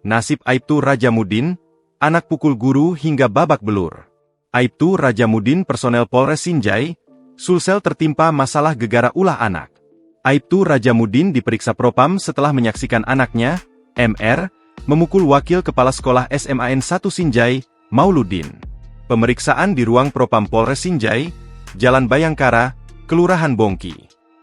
Nasib Aibtu Rajamuddin, anak pukul guru hingga babak belur. Aibtu Rajamuddin personel Polres Sinjai, Sulsel tertimpa masalah gegara ulah anak. Aibtu Rajamuddin diperiksa Propam setelah menyaksikan anaknya, MR, memukul wakil kepala sekolah SMAN 1 Sinjai, Mauludin. Pemeriksaan di ruang Propam Polres Sinjai, Jalan Bayangkara, Kelurahan Bongki.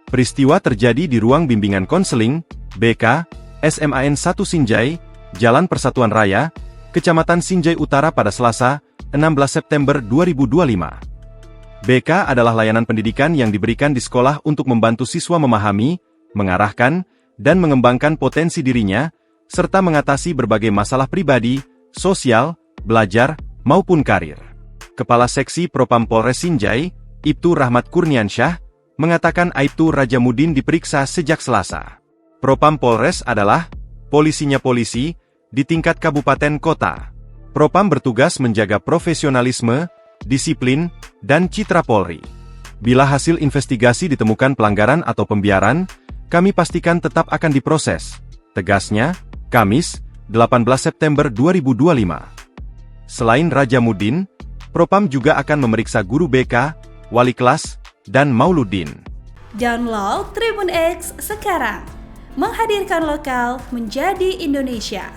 Peristiwa terjadi di ruang bimbingan konseling, BK, SMAN 1 Sinjai, Jalan Persatuan Raya, Kecamatan Sinjai Utara pada Selasa, 16 September 2025. BK adalah layanan pendidikan yang diberikan di sekolah untuk membantu siswa memahami, mengarahkan, dan mengembangkan potensi dirinya, serta mengatasi berbagai masalah pribadi, sosial, belajar, maupun karir. Kepala Seksi Propam Polres Sinjai, Ibtu Rahmat Kurniansyah, mengatakan Aibtu Rajamuddin diperiksa sejak Selasa. Propam Polres adalah polisinya polisi di tingkat kabupaten kota. Propam bertugas menjaga profesionalisme, disiplin, dan citra Polri. Bila hasil investigasi ditemukan pelanggaran atau pembiaran, kami pastikan tetap akan diproses, tegasnya, Kamis, 18 September 2025. Selain Rajamuddin, Propam juga akan memeriksa guru BK, wali kelas, dan Mauludin. Download Tribun X sekarang, menghadirkan lokal menjadi Indonesia.